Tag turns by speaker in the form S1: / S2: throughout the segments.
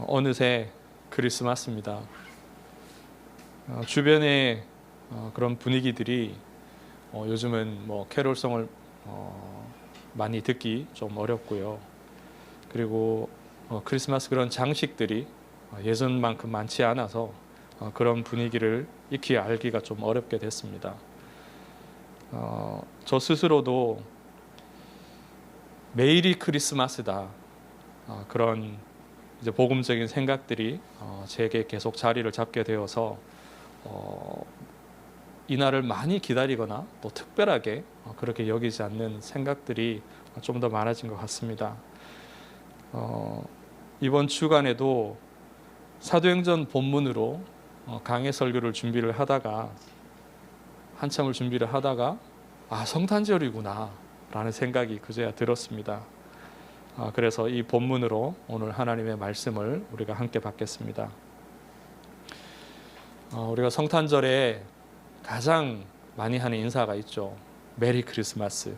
S1: 어느새 크리스마스입니다. 주변에 그런 분위기들이 요즘은 캐롤송을 많이 듣기 좀 어렵고요. 그리고 크리스마스 그런 장식들이 예전만큼 많지 않아서 그런 분위기를 익히 알기가 좀 어렵게 됐습니다. 저 스스로도 매일이 크리스마스다, 그런 이제 복음적인 생각들이 제게 계속 자리를 잡게 되어서 이날을 많이 기다리거나 또 특별하게 그렇게 여기지 않는 생각들이 좀 더 많아진 것 같습니다. 이번 주간에도 사도행전 본문으로 강해 설교를 준비를 하다가 한참을 준비를 하다가 성탄절이구나 라는 생각이 그제야 들었습니다. 그래서 이 본문으로 오늘 하나님의 말씀을 우리가 함께 받겠습니다. 우리가 성탄절에 가장 많이 하는 인사가 있죠. 메리 크리스마스.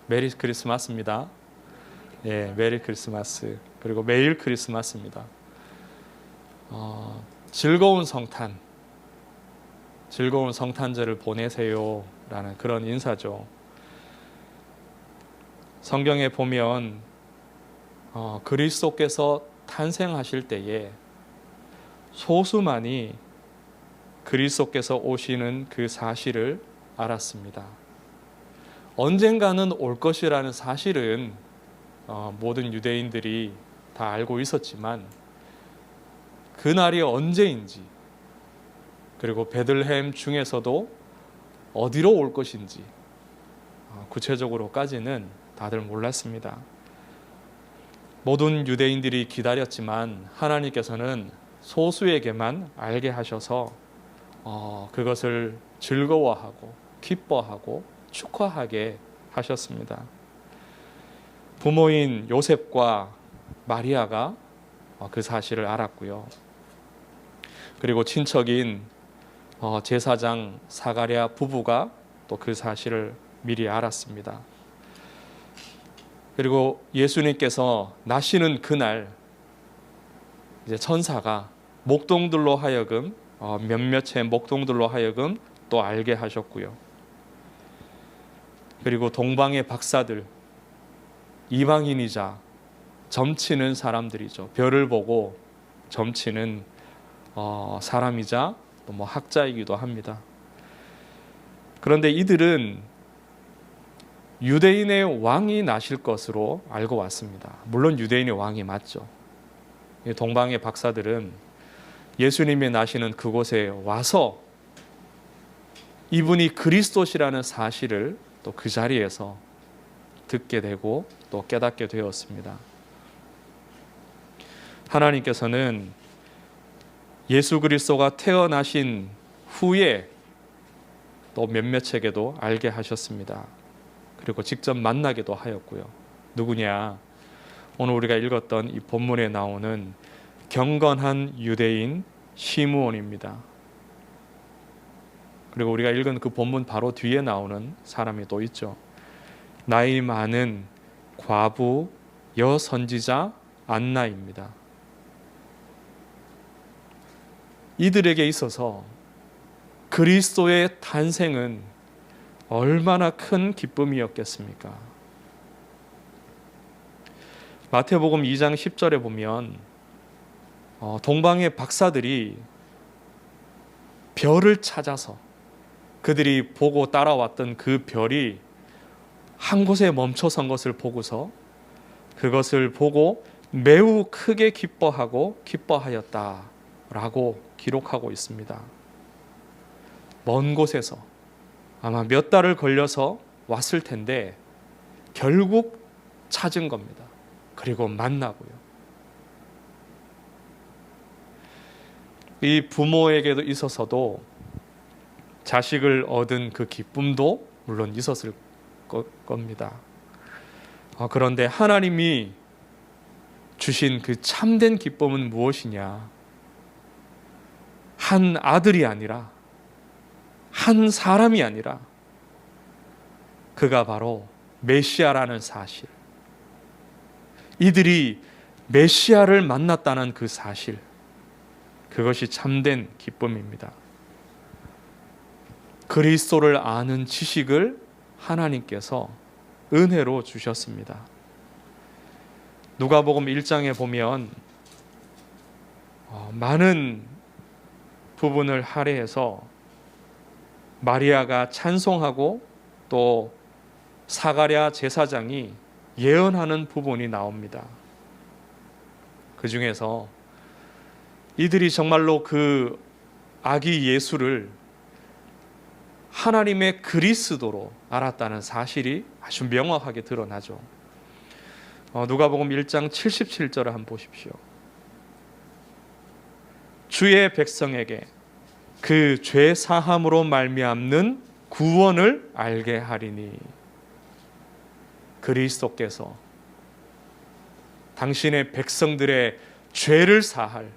S1: 메리 크리스마스입니다. 예, 메리 크리스마스. 그리고 매일 크리스마스입니다. 즐거운 성탄, 즐거운 성탄절을 보내세요 라는 그런 인사죠. 성경에 보면 그리스도께서 탄생하실 때에 소수만이 그리스도께서 오시는 그 사실을 알았습니다. 언젠가는 올 것이라는 사실은 모든 유대인들이 다 알고 있었지만 그날이 언제인지, 그리고 베들레헴 중에서도 어디로 올 것인지 구체적으로까지는 다들 몰랐습니다. 모든 유대인들이 기다렸지만 하나님께서는 소수에게만 알게 하셔서 그것을 즐거워하고 기뻐하고 축하하게 하셨습니다. 부모인 요셉과 마리아가 그 사실을 알았고요. 그리고 친척인 제사장 사가랴 부부가 또 그 사실을 미리 알았습니다. 그리고 예수님께서 나시는 그날 이제 천사가 목동들로 하여금 몇몇의 목동들로 하여금 또 알게 하셨고요. 그리고 동방의 박사들, 이방인이자 점치는 사람들이죠. 별을 보고 점치는 사람이자 또 학자이기도 합니다. 그런데 이들은 유대인의 왕이 나실 것으로 알고 왔습니다. 물론 유대인의 왕이 맞죠. 동방의 박사들은 예수님이 나시는 그곳에 와서 이분이 그리스도시라는 사실을 또 그 자리에서 듣게 되고 또 깨닫게 되었습니다. 하나님께서는 예수 그리스도가 태어나신 후에 또 몇몇에게도 알게 하셨습니다. 그리고 직접 만나기도 하였고요. 누구냐? 오늘 우리가 읽었던 이 본문에 나오는 경건한 유대인 시므온입니다. 그리고 우리가 읽은 그 본문 바로 뒤에 나오는 사람이 또 있죠. 나이 많은 과부 여선지자 안나입니다. 이들에게 있어서 그리스도의 탄생은 얼마나 큰 기쁨이었겠습니까? 마태복음 2장 10절에 보면 동방의 박사들이 별을 찾아서 그들이 보고 따라왔던 그 별이 한 곳에 멈춰선 것을 보고서 그것을 보고 매우 크게 기뻐하였다라고 기록하고 있습니다. 먼 곳에서 아마 몇 달을 걸려서 왔을 텐데 결국 찾은 겁니다. 그리고 만나고요. 이 부모에게도 있어서도 자식을 얻은 그 기쁨도 물론 있었을 겁니다. 그런데 하나님이 주신 그 참된 기쁨은 무엇이냐? 한 아들이 아니라, 한 사람이 아니라 그가 바로 메시아라는 사실. 이들이 메시아를 만났다는 그 사실, 그것이 참된 기쁨입니다. 그리스도를 아는 지식을 하나님께서 은혜로 주셨습니다. 누가복음 1장에 보면 많은 부분을 할애해서 마리아가 찬송하고 또 사가랴 제사장이 예언하는 부분이 나옵니다. 그 중에서 이들이 정말로 그 아기 예수를 하나님의 그리스도로 알았다는 사실이 아주 명확하게 드러나죠. 누가복음 1장 77절을 한번 보십시오. 주의 백성에게 그 죄 사함으로 말미암는 구원을 알게 하리니, 그리스도께서 당신의 백성들의 죄를 사할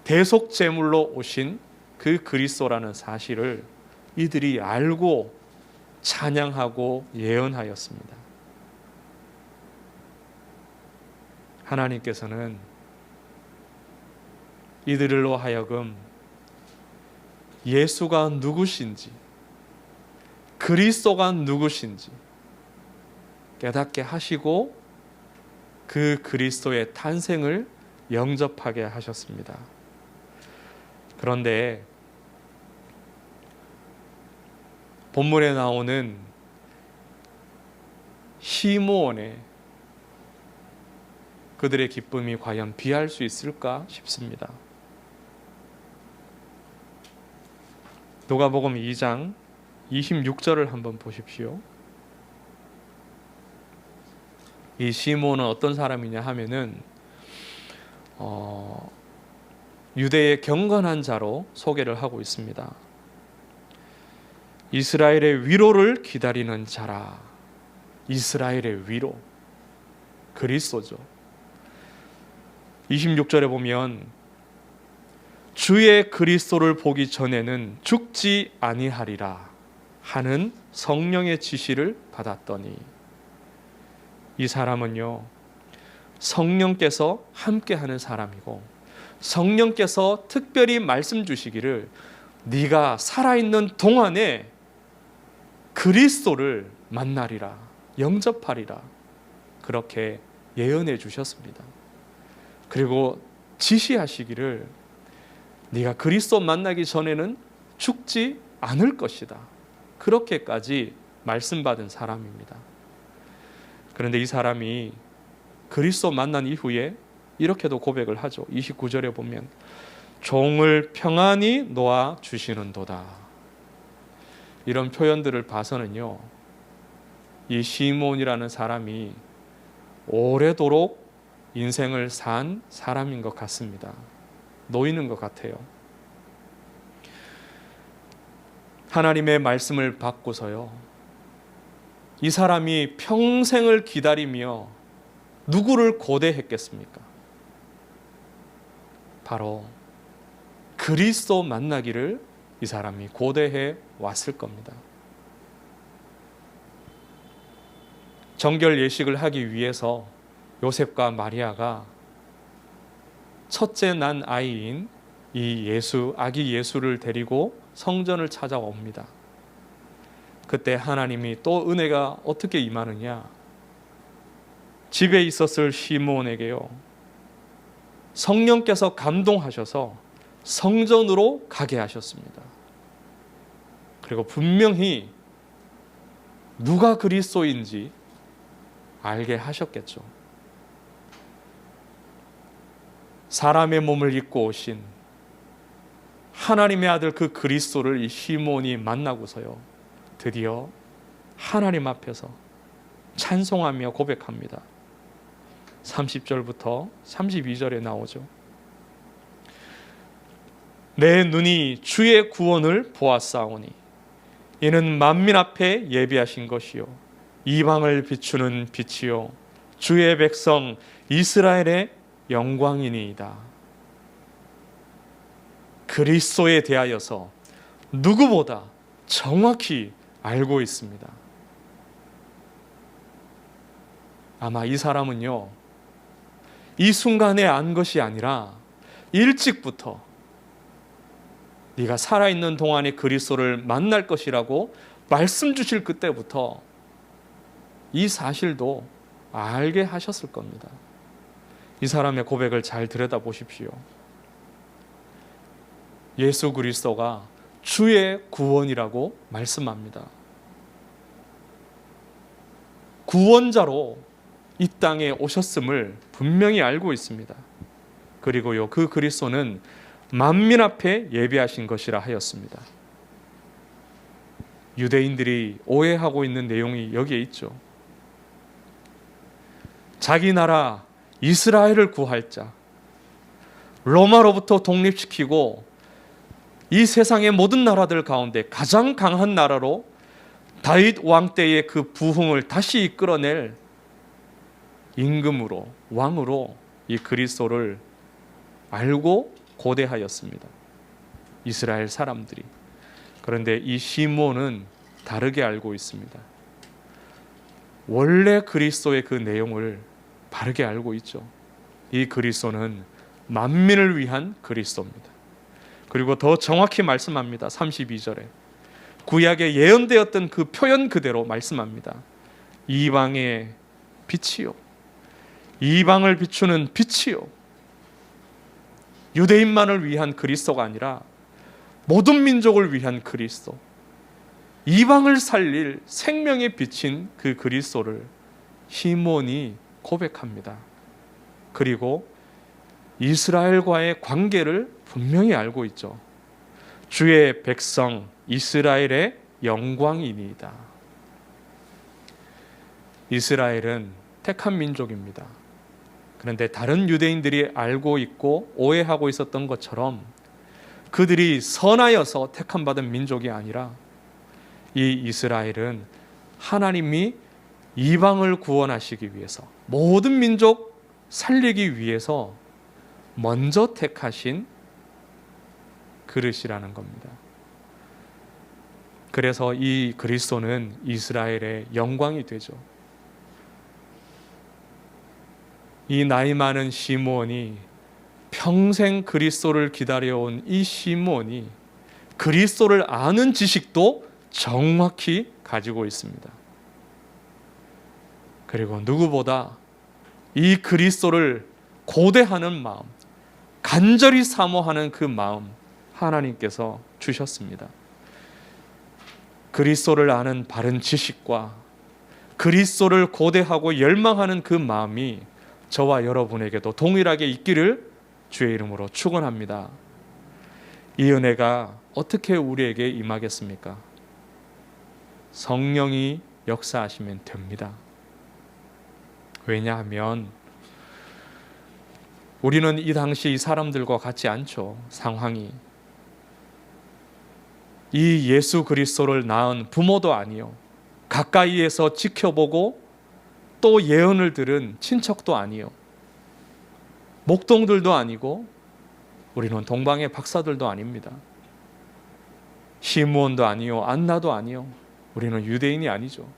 S1: 대속 제물로 오신 그 그리스도라는 사실을 이들이 알고 찬양하고 예언하였습니다. 하나님께서는 이들로 하여금 예수가 누구신지, 그리스도가 누구신지 깨닫게 하시고 그 그리스도의 탄생을 영접하게 하셨습니다. 그런데 본문에 나오는 시므온의 그들의 기쁨이 과연 비할 수 있을까 싶습니다. 누가복음 2장 26절을 한번 보십시오. 이 시므온은 어떤 사람이냐 하면은 유대의 경건한 자로 소개를 하고 있습니다. 이스라엘의 위로를 기다리는 자라. 이스라엘의 위로, 그리스도죠. 26절에 보면 주의 그리스도를 보기 전에는 죽지 아니하리라 하는 성령의 지시를 받았더니, 이 사람은요 성령께서 함께하는 사람이고 성령께서 특별히 말씀 주시기를 네가 살아있는 동안에 그리스도를 만나리라, 영접하리라, 그렇게 예언해 주셨습니다. 그리고 지시하시기를 네가 그리스도 만나기 전에는 죽지 않을 것이다, 그렇게까지 말씀받은 사람입니다. 그런데 이 사람이 그리스도 만난 이후에 이렇게도 고백을 하죠. 29절에 보면 종을 평안히 놓아 주시는도다. 이런 표현들을 봐서는요 이 시몬이라는 사람이 오래도록 인생을 산 사람인 것 같습니다. 놓이는 것 같아요. 하나님의 말씀을 받고서요 이 사람이 평생을 기다리며 누구를 고대했겠습니까? 바로 그리스도 만나기를 이 사람이 고대해 왔을 겁니다. 정결 예식을 하기 위해서 요셉과 마리아가 첫째 난 아이인 이 아기 예수를 데리고 성전을 찾아옵니다. 그때 하나님이 또 은혜가 어떻게 임하느냐, 집에 있었을 시므온에게요 성령께서 감동하셔서 성전으로 가게 하셨습니다. 그리고 분명히 누가 그리스도인지 알게 하셨겠죠. 사람의 몸을 입고 오신 하나님의 아들 그 그리스도를 이 시므온이 만나고서요 드디어 하나님 앞에서 찬송하며 고백합니다. 30절부터 32절에 나오죠. 내 눈이 주의 구원을 보았사오니 이는 만민 앞에 예비하신 것이요 이방을 비추는 빛이요 주의 백성 이스라엘의 영광이니이다. 그리스도에 대하여서 누구보다 정확히 알고 있습니다. 아마 이 사람은요 이 순간에 안 것이 아니라 일찍부터 네가 살아있는 동안에 그리스도를 만날 것이라고 말씀 주실 그때부터 이 사실도 알게 하셨을 겁니다. 이 사람의 고백을 잘 들여다보십시오. 예수 그리스도가 주의 구원이라고 말씀합니다. 구원자로 이 땅에 오셨음을 분명히 알고 있습니다. 그리고요, 그 그리스도는 만민 앞에 예비하신 것이라 하였습니다. 유대인들이 오해하고 있는 내용이 여기에 있죠. 자기 나라 이스라엘을 구할 자, 로마로부터 독립시키고 이 세상의 모든 나라들 가운데 가장 강한 나라로 다윗 왕 때의 그 부흥을 다시 이끌어낼 임금으로, 왕으로 이 그리스도를 알고 고대하였습니다. 이스라엘 사람들이. 그런데 이 시므온은 다르게 알고 있습니다. 원래 그리스도의 그 내용을 바르게 알고 있죠. 이 그리스도는 만민을 위한 그리스도입니다. 그리고 더 정확히 말씀합니다. 32절에 구약에 예언되었던 그 표현 그대로 말씀합니다. 이방의 빛이요, 이방을 비추는 빛이요. 유대인만을 위한 그리스도가 아니라 모든 민족을 위한 그리스도, 이방을 살릴 생명의 빛인 그 그리스도를 시므온이 고백합니다. 그리고 이스라엘과의 관계를 분명히 알고 있죠. 주의 백성 이스라엘의 영광이니이다. 이스라엘은 택한 민족입니다. 그런데 다른 유대인들이 알고 있고 오해하고 있었던 것처럼 그들이 선하여서 택함받은 민족이 아니라 이 이스라엘은 하나님이 이방을 구원하시기 위해서, 모든 민족 살리기 위해서 먼저 택하신 그릇이라는 겁니다. 그래서 이 그리스도는 이스라엘의 영광이 되죠. 이 나이 많은 시므온이 평생 그리스도를 기다려온 이 시므온이 그리스도를 아는 지식도 정확히 가지고 있습니다. 그리고 누구보다 이 그리스도를 고대하는 마음, 간절히 사모하는 그 마음 하나님께서 주셨습니다. 그리스도를 아는 바른 지식과 그리스도를 고대하고 열망하는 그 마음이 저와 여러분에게도 동일하게 있기를 주의 이름으로 축원합니다. 이 은혜가 어떻게 우리에게 임하겠습니까? 성령이 역사하시면 됩니다. 왜냐하면 우리는 이 당시 이 사람들과 같지 않죠. 상황이. 이 예수 그리스도를 낳은 부모도 아니요, 가까이에서 지켜보고 또 예언을 들은 친척도 아니요, 목동들도 아니고 우리는 동방의 박사들도 아닙니다. 시므온도 아니요, 안나도 아니요, 우리는 유대인이 아니죠.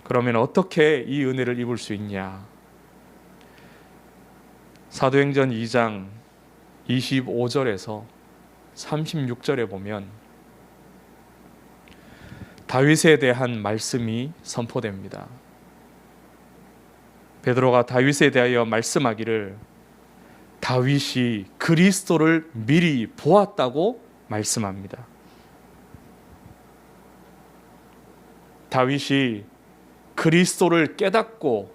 S1: 그러면 어떻게 이 은혜를 입을 수 있냐? 사도행전 2장 25절에서 36절에 보면 다윗에 대한 말씀이 선포됩니다. 베드로가 다윗에 대하여 말씀하기를 다윗이 그리스도를 미리 보았다고 말씀합니다. 다윗이 그리스도를 깨닫고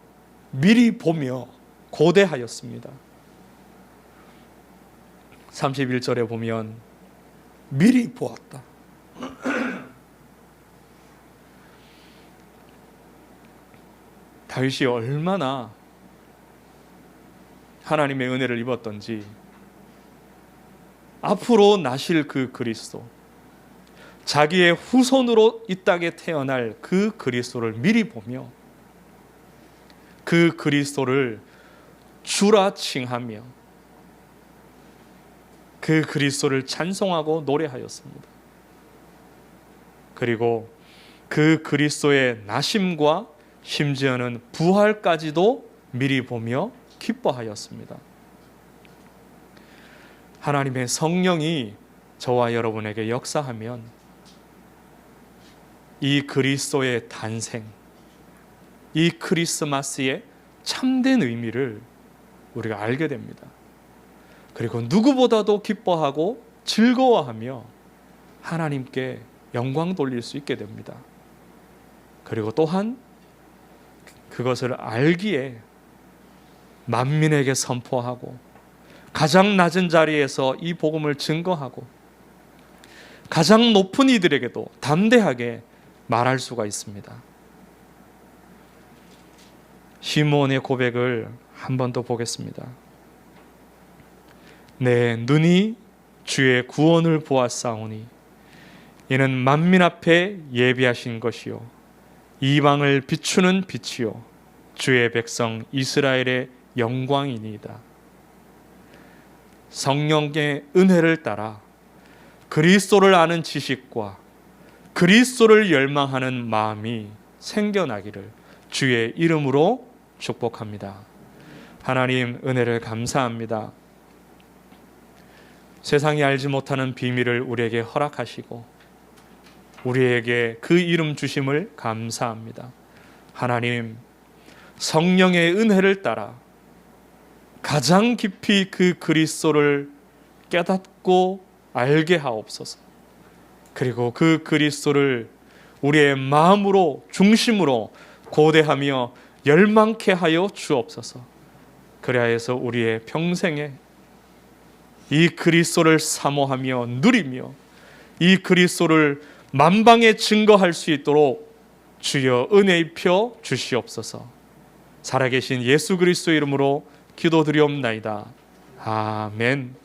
S1: 미리 보며 고대하였습니다. 31절에 보면 미리 보았다. 다윗이 얼마나 하나님의 은혜를 입었던지, 앞으로 나실 그 그리스도, 자기의 후손으로 이 땅에 태어날 그 그리스도를 미리 보며 그 그리스도를 주라 칭하며 그 그리스도를 찬송하고 노래하였습니다. 그리고 그 그리스도의 나심과 심지어는 부활까지도 미리 보며 기뻐하였습니다. 하나님의 성령이 저와 여러분에게 역사하면 이 그리스도의 탄생, 이 크리스마스의 참된 의미를 우리가 알게 됩니다. 그리고 누구보다도 기뻐하고 즐거워하며 하나님께 영광 돌릴 수 있게 됩니다. 그리고 또한 그것을 알기에 만민에게 선포하고 가장 낮은 자리에서 이 복음을 증거하고 가장 높은 이들에게도 담대하게 말할 수가 있습니다. 시므온의 고백을 한 번 더 보겠습니다. 내 눈이 주의 구원을 보았사오니 이는 만민 앞에 예비하신 것이요 이방을 비추는 빛이요 주의 백성 이스라엘의 영광이니이다. 성령의 은혜를 따라 그리스도를 아는 지식과 그리스도를 열망하는 마음이 생겨나기를 주의 이름으로 축복합니다. 하나님 은혜를 감사합니다. 세상이 알지 못하는 비밀을 우리에게 허락하시고 우리에게 그 이름 주심을 감사합니다. 하나님, 성령의 은혜를 따라 가장 깊이 그 그리스도를 깨닫고 알게 하옵소서. 그리고 그 그리스도를 우리의 마음으로 중심으로 고대하며 열망케 하여 주옵소서. 그리하여서 우리의 평생에 이 그리스도를 사모하며 누리며 이 그리스도를 만방에 증거할 수 있도록 주여 은혜 입혀 주시옵소서. 살아계신 예수 그리스도 이름으로 기도드리옵나이다. 아멘.